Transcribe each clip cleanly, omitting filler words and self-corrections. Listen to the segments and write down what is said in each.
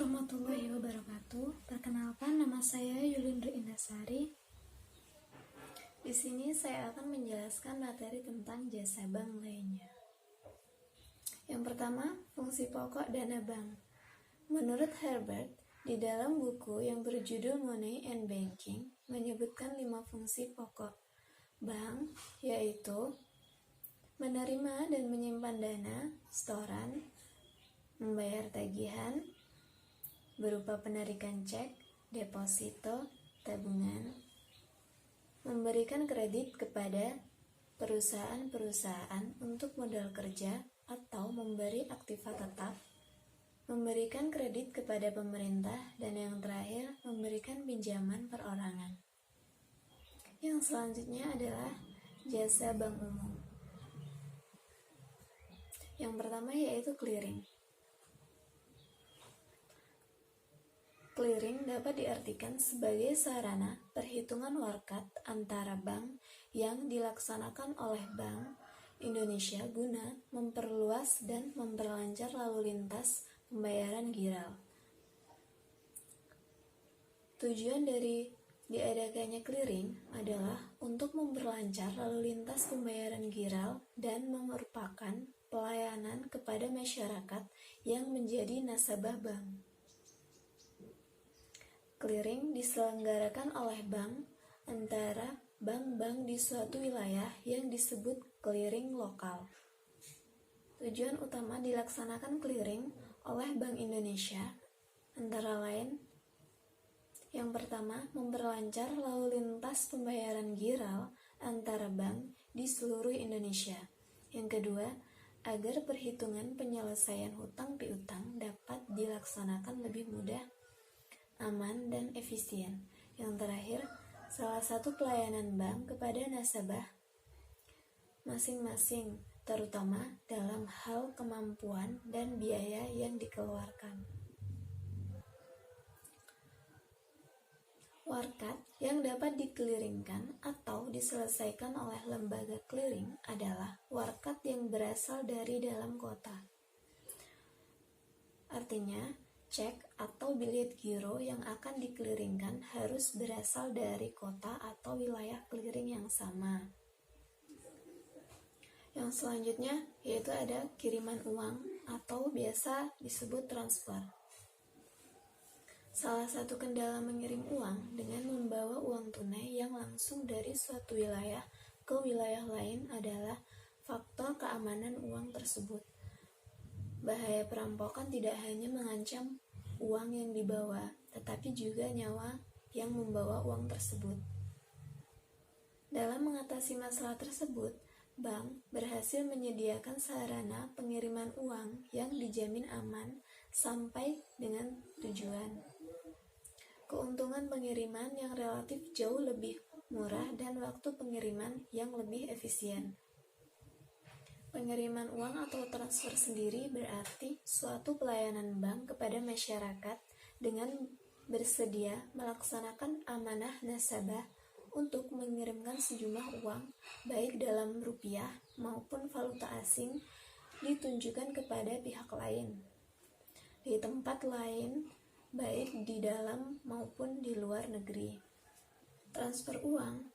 warahmatullahi wabarakatuh. Perkenalkan, nama saya Yulindra Indasari. Di sini saya akan menjelaskan materi tentang jasa bank lainnya. Yang pertama, fungsi pokok dana bank. Menurut Herbert, di dalam buku yang berjudul Money and Banking menyebutkan 5 fungsi pokok bank, yaitu menerima dan menyimpan dana, setoran, membayar tagihan berupa penarikan cek, deposito, tabungan, memberikan kredit kepada perusahaan-perusahaan untuk modal kerja atau memberi aktiva tetap, memberikan kredit kepada pemerintah, dan yang terakhir, memberikan pinjaman perorangan. Yang selanjutnya adalah jasa bank umum. Yang pertama yaitu clearing. Clearing dapat diartikan sebagai sarana perhitungan warkat antara bank yang dilaksanakan oleh Bank Indonesia guna memperluas dan memperlancar lalu lintas pembayaran giral. Tujuan dari diadakannya clearing adalah untuk memperlancar lalu lintas pembayaran giral dan merupakan pelayanan kepada masyarakat yang menjadi nasabah bank. Clearing diselenggarakan oleh bank antara bank-bank di suatu wilayah yang disebut clearing lokal. Tujuan utama dilaksanakan clearing oleh Bank Indonesia antara lain: yang pertama, memperlancar lalu lintas pembayaran giral antara bank di seluruh Indonesia. Yang kedua, agar perhitungan penyelesaian hutang piutang dapat dilaksanakan lebih mudah, aman, dan efisien. Yang terakhir, salah satu pelayanan bank kepada nasabah masing-masing, terutama dalam hal kemampuan dan biaya yang dikeluarkan. Warkat yang dapat dikeliringkan atau diselesaikan oleh lembaga clearing adalah warkat yang berasal dari dalam kota. Artinya, cek atau bilet giro yang akan dikeliringkan harus berasal dari kota atau wilayah clearing yang sama. Yang selanjutnya yaitu ada kiriman uang atau biasa disebut transfer. Salah satu kendala mengirim uang dengan membawa uang tunai yang langsung dari suatu wilayah ke wilayah lain adalah faktor keamanan uang tersebut. Bahaya perampokan tidak hanya mengancam uang yang dibawa, tetapi juga nyawa yang membawa uang tersebut. Dalam mengatasi masalah tersebut, bank berhasil menyediakan sarana pengiriman uang yang dijamin aman sampai dengan tujuan. Keuntungan pengiriman yang relatif jauh lebih murah dan waktu pengiriman yang lebih efisien. Pengiriman uang atau transfer sendiri berarti suatu pelayanan bank kepada masyarakat dengan bersedia melaksanakan amanah nasabah untuk mengirimkan sejumlah uang, baik dalam rupiah maupun valuta asing, ditunjukkan kepada pihak lain, di tempat lain, baik di dalam maupun di luar negeri. Transfer uang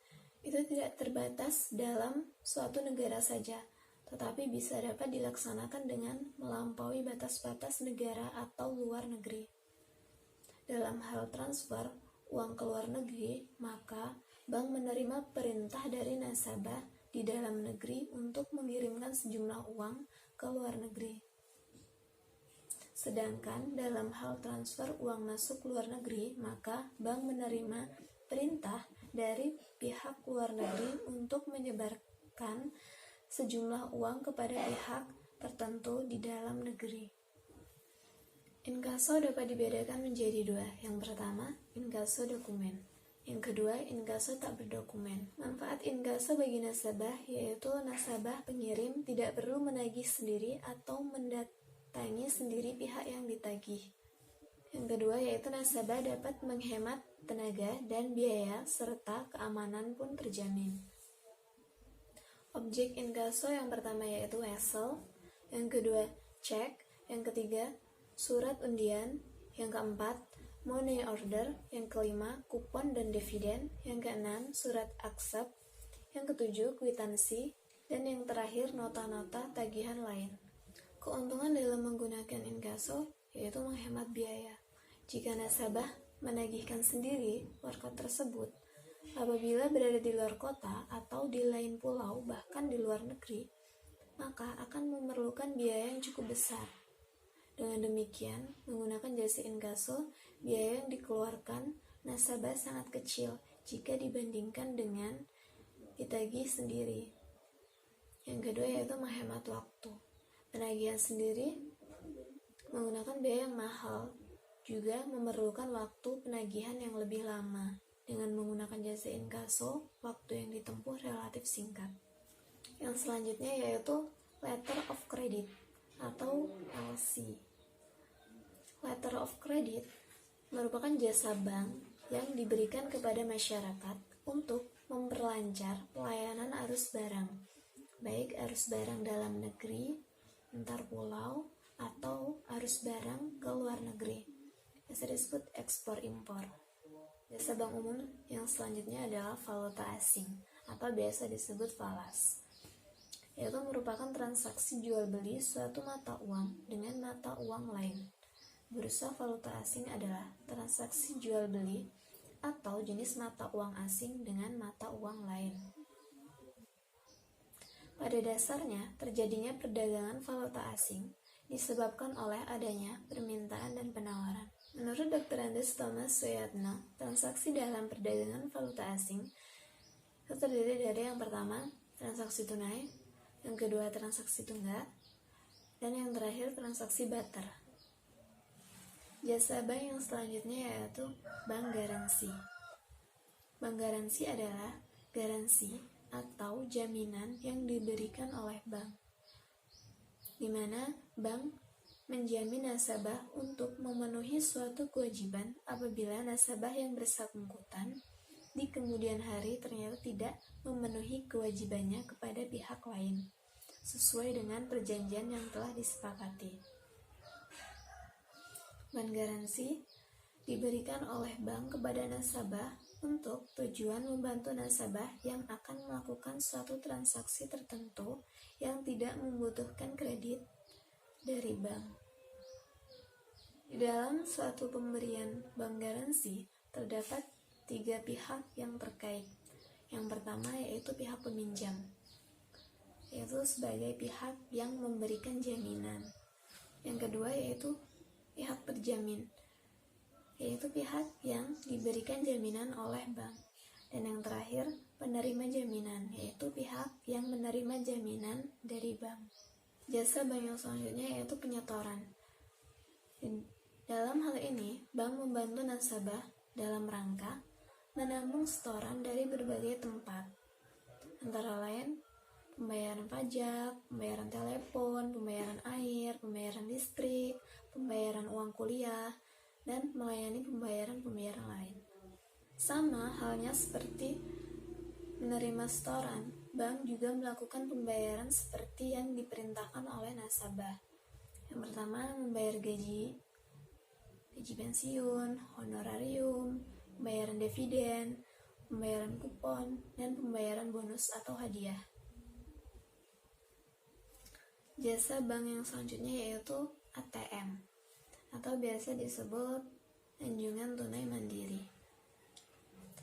itu tidak terbatas dalam suatu negara saja, tetapi bisa dapat dilaksanakan dengan melampaui batas-batas negara atau luar negeri. Dalam hal transfer uang ke luar negeri, maka bank menerima perintah dari nasabah di dalam negeri untuk mengirimkan sejumlah uang ke luar negeri. Sedangkan dalam hal transfer uang masuk luar negeri, maka bank menerima perintah dari pihak luar negeri untuk menyebarkan sejumlah uang kepada pihak tertentu di dalam negeri. Inkaso dapat dibedakan menjadi 2. Yang pertama, inkaso dokumen. Yang kedua, inkaso tak berdokumen. Manfaat inkaso bagi nasabah yaitu nasabah pengirim tidak perlu menagih sendiri atau mendatangi sendiri pihak yang ditagih. Yang kedua yaitu nasabah dapat menghemat tenaga dan biaya serta keamanan pun terjamin. Objek inkaso yang pertama yaitu wesel, yang kedua cek, yang ketiga surat undian, Yang keempat, money order. Yang kelima, kupon dan dividen. Yang keenam, surat accept. Yang ketujuh, kwitansi. Dan yang terakhir, nota-nota tagihan lain. Keuntungan dalam menggunakan inkaso yaitu menghemat biaya. Jika nasabah menagihkan sendiri workout tersebut, apabila berada di luar kota atau di lain pulau, bahkan di luar negeri, maka akan memerlukan biaya yang cukup besar. Dengan demikian, menggunakan jasa inkaso, biaya yang dikeluarkan nasabah sangat kecil jika dibandingkan dengan ditagih sendiri. Yang kedua yaitu menghemat waktu. Penagihan sendiri menggunakan biaya yang mahal, juga memerlukan waktu penagihan yang lebih lama. Dengan menggunakan jasa inkaso, waktu yang ditempuh relatif singkat. Yang selanjutnya yaitu letter of credit atau LC. Letter of credit merupakan jasa bank yang diberikan kepada masyarakat untuk memperlancar pelayanan arus barang, baik arus barang dalam negeri, antar pulau, atau arus barang ke luar negeri. Biasa disebut ekspor impor. Jasa bank umum yang selanjutnya adalah valuta asing atau biasa disebut falas, yaitu merupakan transaksi jual beli suatu mata uang dengan mata uang lain. Bursa valuta asing adalah transaksi jual beli atau jenis mata uang asing dengan mata uang lain. Pada dasarnya, terjadinya perdagangan valuta asing disebabkan oleh adanya permintaan dan penawaran. Menurut Dr. Andes Thomas Soyatno, transaksi dalam perdagangan valuta asing terdiri dari yang pertama, transaksi tunai, yang kedua, transaksi tunggak, dan yang terakhir, transaksi barter. Jasa bank yang selanjutnya yaitu bank garansi. Bank garansi adalah garansi atau jaminan yang diberikan oleh bank, di mana bank menjamin nasabah untuk memenuhi suatu kewajiban apabila nasabah yang bersangkutan di kemudian hari ternyata tidak memenuhi kewajibannya kepada pihak lain, sesuai dengan perjanjian yang telah disepakati. Bank garansi diberikan oleh bank kepada nasabah untuk tujuan membantu nasabah yang akan melakukan suatu transaksi tertentu yang tidak membutuhkan kredit dari bank. Di dalam suatu pemberian bank garansi, terdapat 3 pihak yang terkait. Yang pertama yaitu pihak peminjam, yaitu sebagai pihak yang memberikan jaminan. Yang kedua yaitu pihak terjamin, yaitu pihak yang diberikan jaminan oleh bank. Dan yang terakhir, penerima jaminan, yaitu pihak yang menerima jaminan dari bank. Jasa bank yang selanjutnya yaitu penyetoran. Dalam hal ini, bank membantu nasabah dalam rangka menanggung setoran dari berbagai tempat, antara lain pembayaran pajak, pembayaran telepon, pembayaran air, pembayaran listrik, pembayaran uang kuliah, dan melayani pembayaran lain. Sama halnya seperti menerima setoran, bank juga melakukan pembayaran seperti yang diperintahkan oleh nasabah. Yang pertama, membayar gaji pensiun, honorarium, pembayaran dividen, pembayaran kupon, dan pembayaran bonus atau hadiah. Jasa bank yang selanjutnya yaitu ATM atau biasa disebut anjungan tunai mandiri.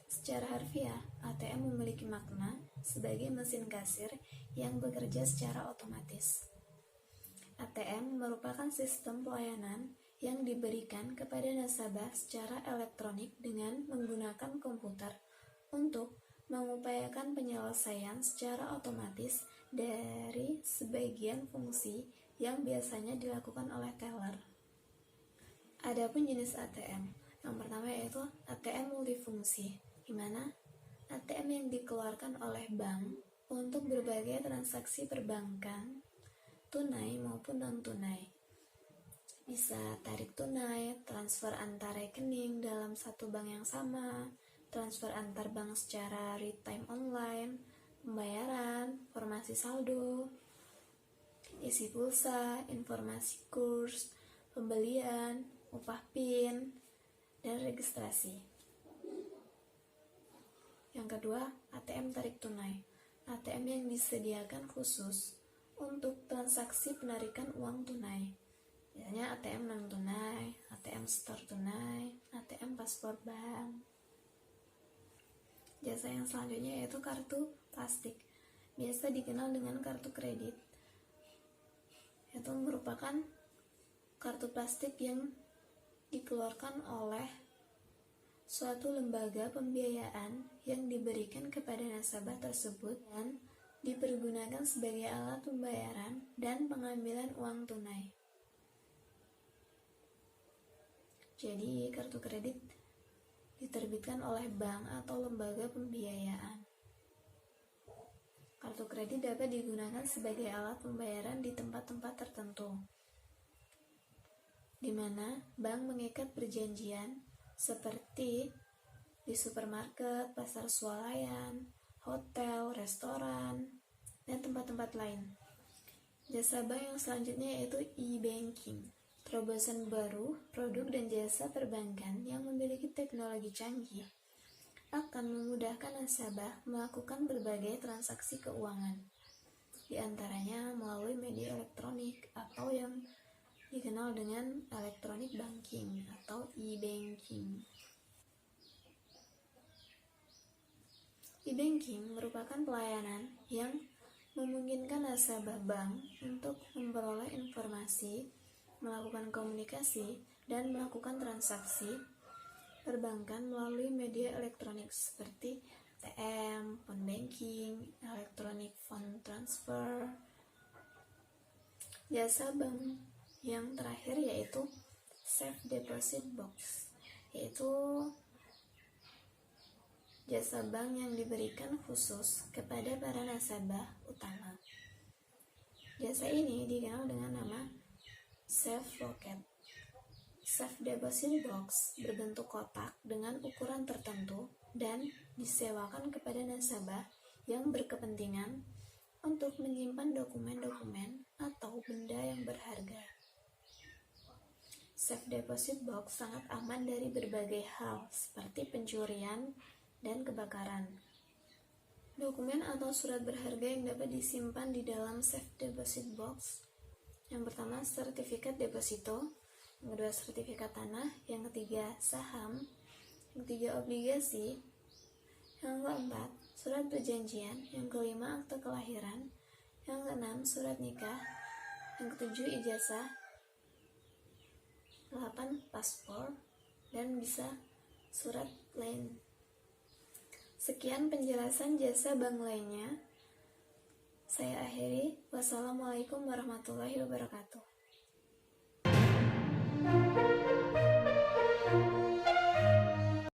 Secara harfiah, ATM memiliki makna sebagai mesin kasir yang bekerja secara otomatis. ATM merupakan sistem pelayanan yang diberikan kepada nasabah secara elektronik dengan menggunakan komputer untuk mengupayakan penyelesaian secara otomatis dari sebagian fungsi yang biasanya dilakukan oleh teller. Adapun jenis ATM, yang pertama yaitu ATM multifungsi, di mana ATM yang dikeluarkan oleh bank untuk berbagai transaksi perbankan, tunai maupun non-tunai. Bisa tarik tunai, transfer antar rekening dalam satu bank yang sama, transfer antar bank secara real time online, pembayaran, informasi saldo, isi pulsa, informasi kurs, pembelian, upah PIN, dan registrasi. Yang kedua, ATM tarik tunai. ATM yang disediakan khusus untuk transaksi penarikan uang tunai. Biasanya ATM non tunai, ATM store tunai, ATM paspor bank. Jasa yang selanjutnya yaitu kartu plastik. Biasa dikenal dengan kartu kredit. Itu merupakan kartu plastik yang dikeluarkan oleh suatu lembaga pembiayaan yang diberikan kepada nasabah tersebut dan dipergunakan sebagai alat pembayaran dan pengambilan uang tunai. Jadi, kartu kredit diterbitkan oleh bank atau lembaga pembiayaan. Kartu kredit dapat digunakan sebagai alat pembayaran di tempat-tempat tertentu, di mana bank mengikat perjanjian seperti di supermarket, pasar swalayan, hotel, restoran, dan tempat-tempat lain. Jasa bank yang selanjutnya yaitu e-banking. Terobosan baru, produk dan jasa perbankan yang memiliki teknologi canggih akan memudahkan nasabah melakukan berbagai transaksi keuangan, di antaranya melalui media elektronik atau yang dikenal dengan electronic banking atau e-banking. E-banking merupakan pelayanan yang memungkinkan nasabah bank untuk memperoleh informasi, melakukan komunikasi, dan melakukan transaksi perbankan melalui media elektronik seperti ATM, phone banking, electronic fund transfer. Jasa bank yang terakhir yaitu Safe Deposit Box, yaitu jasa bank yang diberikan khusus kepada para nasabah utama. Jasa ini dikenal dengan nama Safe Locket. Safe Deposit Box berbentuk kotak dengan ukuran tertentu dan disewakan kepada nasabah yang berkepentingan untuk menyimpan dokumen-dokumen atau benda yang berharga. Safe Deposit Box sangat aman dari berbagai hal seperti pencurian dan kebakaran. Dokumen atau surat berharga yang dapat disimpan di dalam Safe Deposit Box: yang pertama, sertifikat deposito; yang kedua, sertifikat tanah; yang ketiga, saham; yang ketiga, obligasi; yang keempat, surat perjanjian; yang kelima, akte kelahiran; yang keenam, surat nikah; yang ketujuh, ijazah; 8, paspor, dan bisa surat lain. Sekian penjelasan jasa bank lainnya. Saya akhiri. Wassalamualaikum warahmatullahi wabarakatuh.